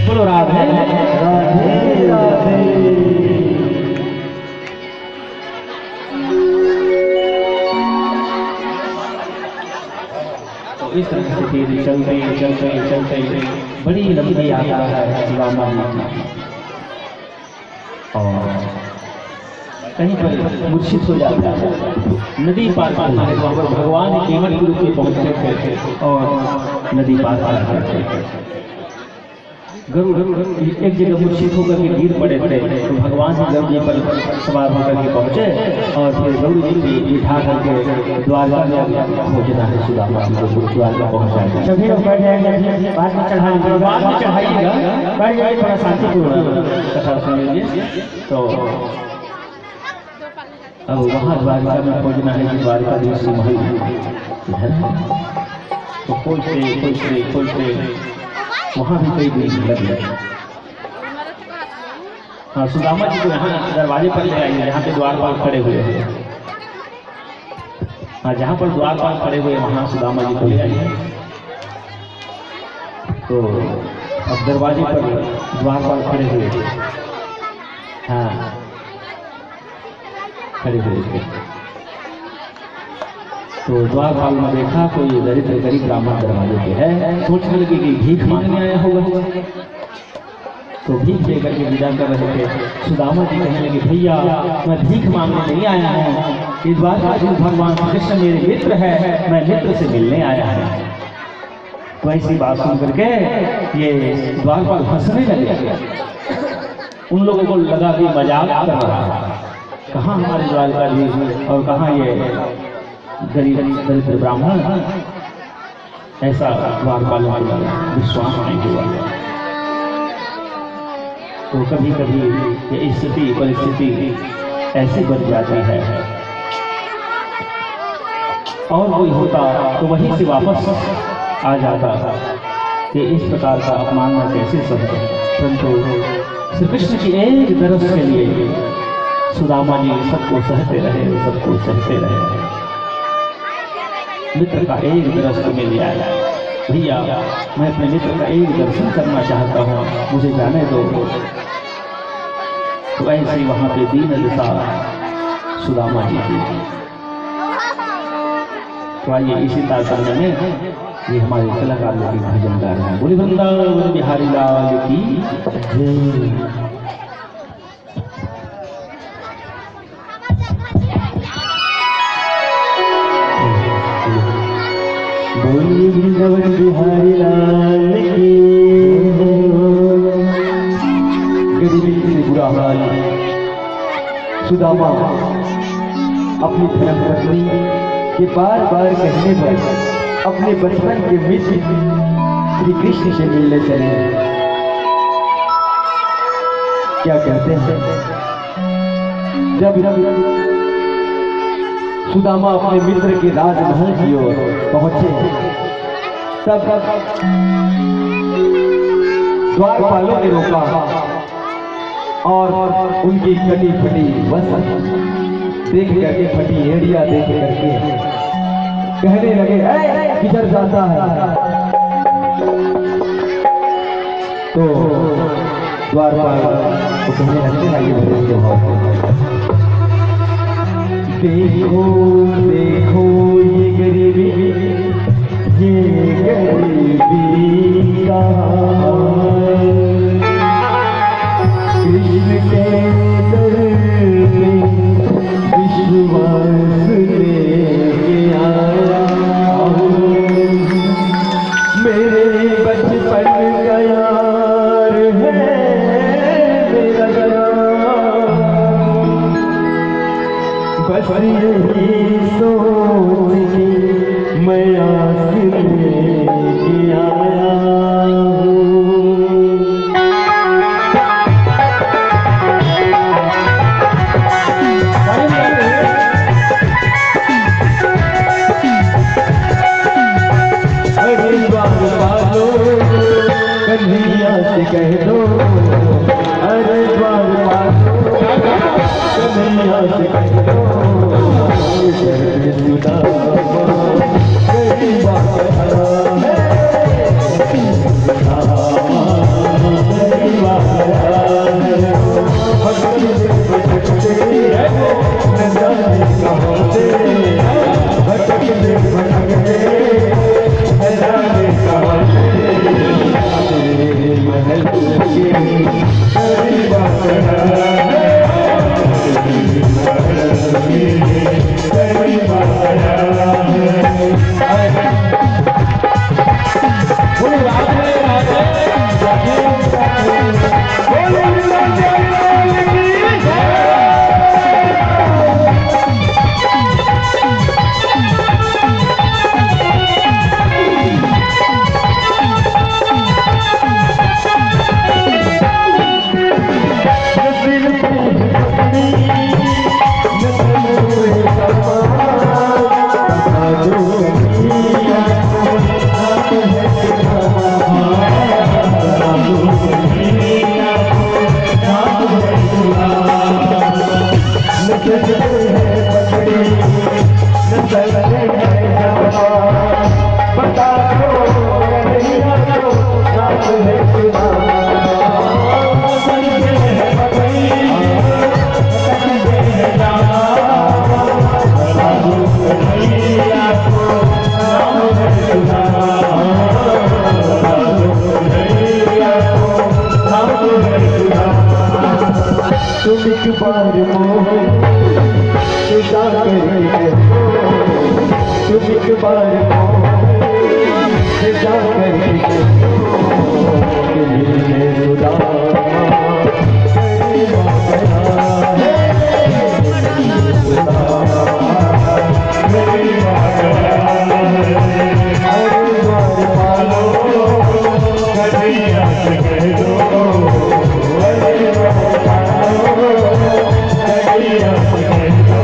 बोलो राधे राधे राधे। तो इस तरह से फिर चलते चलते चलते बड़ी लंबी यात्रा है रामा जी, और कहीं पर मूर्छित हो जाता है, नदी पार करना है। वहाँ पर भगवान केवल गुरु के पहुँचते थे और नदी पार करते थे। गरुड़ एक जगह मूर्छित होकर के गिर पड़े थे, तो भगवान जी गरुड़ जी पर सवार होकर के पहुँचे और फिर गरुड़ जी को बिठा करके द्वारका में पहुँचना है, सुदामा जी को द्वारका पहुँचाएगा। सभी लोग बैठ जाएंगे, बाद में चढ़ाइएगा, बैठ जाइए, थोड़ा शांतिपूर्ण कथा सुन लीजिए। तो अब वहाँ द्वारका में पहुँचना है कि द्वारकाधीश महल है, तो खोजते वहाँ भी कई दिन लग गए। हाँ, सुदामा जी को यहाँ दरवाजे पर ले आइए, जहाँ पे द्वारपाल खड़े हुए हैं। हाँ, जहाँ पर द्वारपाल खड़े हुए वहाँ सुदामा जी को ले आइए। तो अब दरवाजे पर द्वारपाल खड़े हुए थे। हाँ, खड़े हुए थे। तो द्वारपाल ने देखा कोई दरिद्र गरीब ब्राह्मण दरवाजे पे है, सोचने लगे कि भीख मांगने आया होगा। तो भीख देकर के विदा कर रहे थे। सुदामा जी कहने लगे, भैया मैं भीख मांगने नहीं आया हूँ, इस बात का भगवान कृष्ण मेरे मित्र है, मैं मित्र से मिलने आया हूँ। तो ऐसी बात सुन करके ये द्वारपाल हंसने लगे। उन लोगों को लगा कि मजाक कर रहा है, कहाँ हमारे द्वारकाधीश और कहाँ ये गरीब दरिद्र ब्राह्मण। ऐसा द्वारपाल का विश्वास नहीं हुआ। तो कभी कभी ये स्थिति परिस्थिति ऐसे बन जाती है, और कोई होता तो वहीं से वापस आ जाता कि इस प्रकार का अपमान में कैसे सहते। परंतु श्री कृष्ण की एक दरस के लिए सुदामा जी सबको सहते रहे, सबको सहते रहे। मित्र का एक दर्शन में लिया है, भैया मैं अपने मित्र का एक दर्शन करना चाहता हूँ, मुझे जाने दो। तो ऐसे वहाँ पे दीन दशा सुदामा जी की। तो आइए इसी तारतम्य में ये हमारे कलाकार लोग भजन गा रहे हैं। बोली वृंदावन बिहारी लाल की जय। बोलिए वृंदावन बिहारी लाल की। गरीबी से बुरा हाल सुदामा अपनी धर्मपत्नी के बार बार कहने पर अपने बचपन के मित्र श्री कृष्ण से मिलने चले। क्या कहते हैं, जब सुदामा अपने मित्र के राजमहल की ओर पहुंचे। तब द्वारपालों ने रोका और उनकी कटी फटी वस्त्र देख करके, फटी एड़िया देख करके कहने लगे, किधर जाता है? तो द्वारपाल तो कहने लगते हैं, देखो देखो ये गरीबी, ये गरीबी का कृष्ण के दर पे विश्वास लेके आया। मेरे बचपन का यार है मेरा यार, बस यही सोच के मैं आस लेके आया। कन्हैया से कह दो, अरे द्वारपालो कन्हैया से कह दो, सुदामा गरीब आया है, गरीब आया है। भटकते न जाने कहाँ से, भटकते भटकते न जाने कहाँ से, महल के गरीब आया है, गरीब आया है। तुम एक बार मोह जा करके, तुम एक बार मोह जा करके मिलने सुदामा गरीब आया है, सुदामा गरीब आया है। अरे द्वारपालो कन्हैया से कह दो, अरे द्वारपालो कन्हैया से कह दो।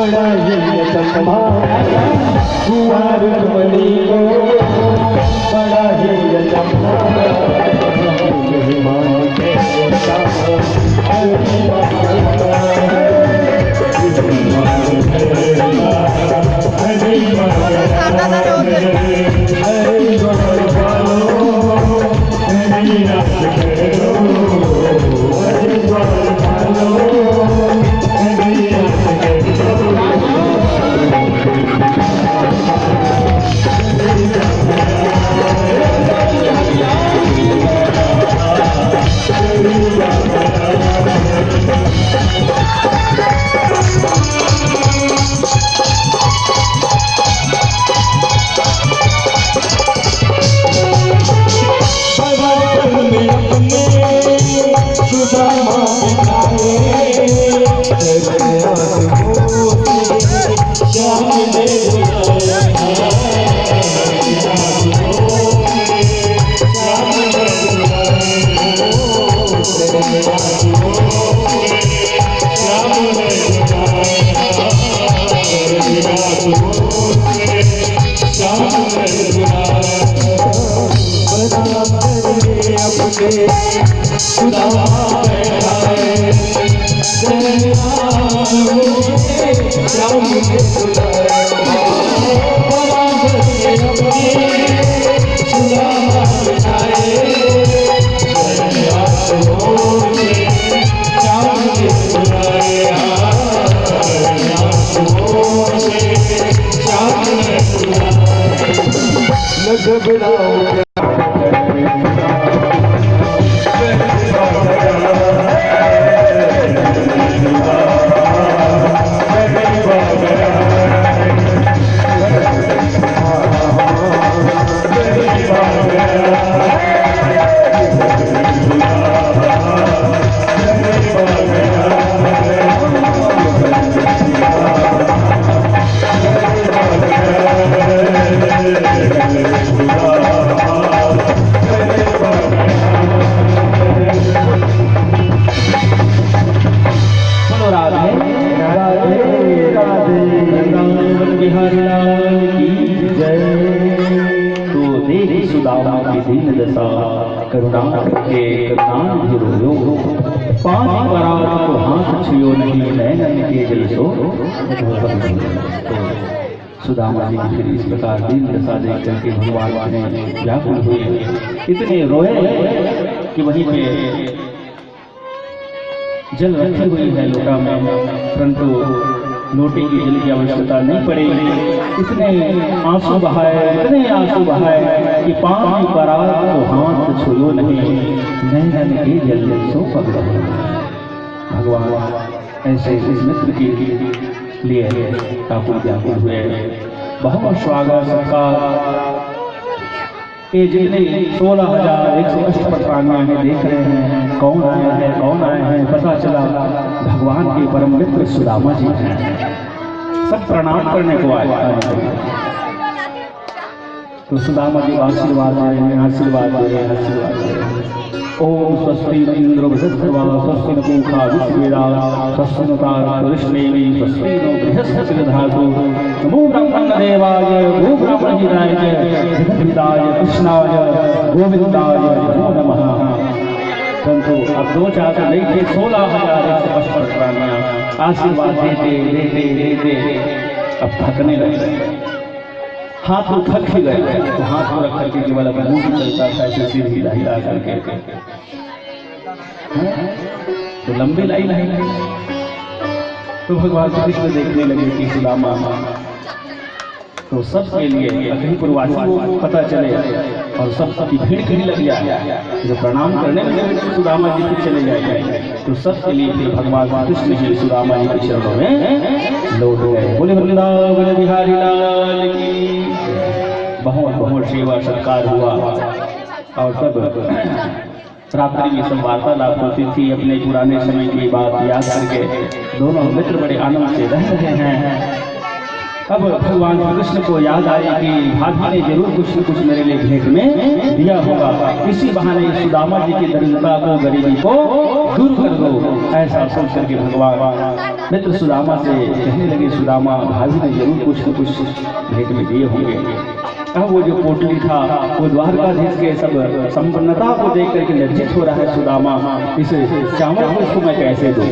बड़ा ही संभाला कुंवर मणि को, बड़ा ही संभाला मान के करुणा के करुणान भी रोयो, पांच परात को हाथ छियो नहीं, नैनन के जल सो। सुदामा जी फिर इस प्रकार दीन दशा देख करके भगवान ने व्याकुल हुए, इतने रोए कि वहीं पे जल रखी हुई है लोटा में, परंतु लोटे की जल की आवश्यकता नहीं पड़ेगी। इतने आंसू बहाए कि पांच परात को हाथ छुयो नहीं, नैनन के जल सो पकड़ो। भगवान ऐसे इस मित्र के लिए ठाकुर व्याकुल हुए। बहुत स्वागत सत्कार, ये जितने 16,158 में देख रहे हैं, कौन आया है कौन आए हैं, पता चला भगवान के परम मित्र सुदामा जी हैं। सब प्रणाम करने को आए। तो सुदामा जी आशीर्वाद दे रहे हैं, आशीर्वाद दे रहे हैं, आशीर्वाद दे रहे हैं। ओम स्वस्ति न इंद्र बृहस्पति, स्वस्ति न पूषा विश्ववेदा, स्वस्ति न तारकऋष्णेमि, स्वस्ति नो बृहस्पति धातु। नमो ब्रह्मण्य देवाय गो ब्राह्मण हिताय जगद्धिताय कृष्णाय गोविंदाय नमो नमः। परंतु अब 2-4 नहीं थे, 16,158 आशीर्वाद देते देते देते अब थकने लगे, हाथ तो थक ही गए। तो हाथ को रख करके केवल अपना मुंह चलता था, ऐसे सिर हिला करके। तो लंबी लाइन है। तो भगवान श्री कृष्ण देखने लगे कि सुदामा, तो सबके लिए कहीं पूर्वासी को पता चले और सबकी भीड़ कहीं लग जाए, जो प्रणाम करने लगे सुदामा जी को चले जाए। तो सबके लिए फिर भगवान कृष्ण जी सुदामा जी के चरणों में लौट गए। बोले वृंदावन बिहारी लाल की। बहुत बहुत सेवा सत्कार हुआ और तब रात्रि में सब वार्तालाप होती थी, अपने पुराने समय की बात याद करके दोनों मित्र बड़े आनंद से रह रहे हैं। अब भगवान कृष्ण को याद आया कि भाभी ने जरूर कुछ न कुछ मेरे लिए भेंट में दिया होगा, इसी बहाने सुदामा जी की दरिद्रता को, गरीबी को दूर कर दो। ऐसा सोच करके भगवान मित्र सुदामा से कहने लगे, सुदामा भाभी ने जरूर कुछ न कुछ भेंट में दिए होंगे। अब वो जो पोटली था वो द्वारकाधीश के सब संपन्नता को देख करके लज्जित हो रहा है सुदामा, इस चावल को इसको मैं कैसे दूं?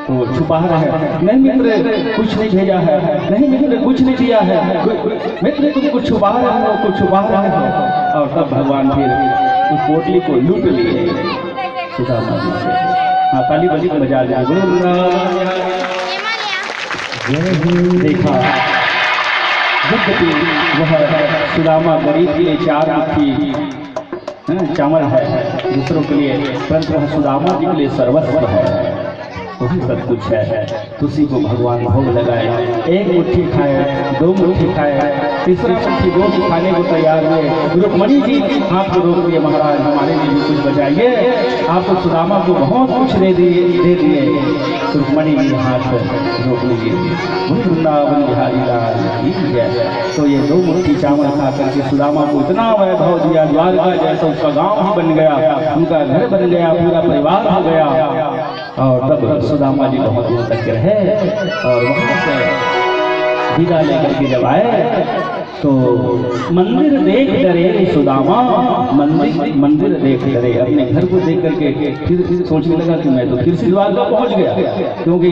तो छुपा रहा है, नहीं मित्र कुछ नहीं भेजा है, नहीं मित्र कुछ नहीं दिया है, मित्र तुम कुछ छुपा रहे हो, कुछ छुपा रहे हो। और तब भगवान फिर उस पोटली को लूट लिए सुदामा जी से। हाँ, ताली बजी बजा दिया। देखा वह सुदामा गरीब के लिए 4 मुट्ठी चावल है दूसरों के लिए, परंतु वह सुदामा जी के लिए सर्वस्व है, वही सब कुछ है। तुसी को भगवान भोग लगाए, 1 मुट्ठी खाए, 2 मुट्ठी खाए, तीसरी मुट्ठी 2 की खाने को तैयार हुए। रुक्मणी जी हाथ को रोक दिए, महाराज हमारे लिए भी कुछ बचाइए, आपको सुदामा को बहुत कुछ दे दिए। रुक्मणी जी हाथ रोक लीजिए, वही वृंदावन बिहारी लाल की जय। तो ये 2 मुट्ठी चावल खा करके सुदामा को इतना वैभव दिया, द्वारका जैसा उसका गाँव ही बन गया, उनका घर बन गया, पूरा परिवार हो गया। और तब सुदामा जी बहुत दूर तक रहे और वहाँ से विदा लेकर के जब आए तो मंदिर देख डरे सुदामा, मंदिर देख डरे। अपने घर को देख करके फिर सोचने लगा कि मैं तो फिर से द्वारका पहुँच गया, क्योंकि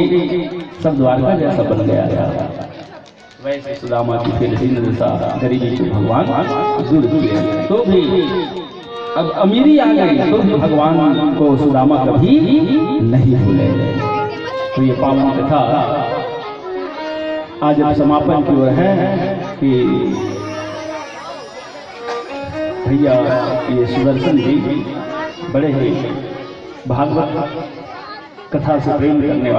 सब द्वारका जैसा बन गया था। वैसे सुदामा की फिर दीन दशा गरीबी को भगवान दूर किए। तो भी अब अमीरी आ गई तो भी भगवान को सुदामा कभी नहीं भूले। तो ये पावन कथा आज समापन की ओर है कि भैया ये सुदर्शन जी बड़े ही भागवत कथा से प्रेम करने वाले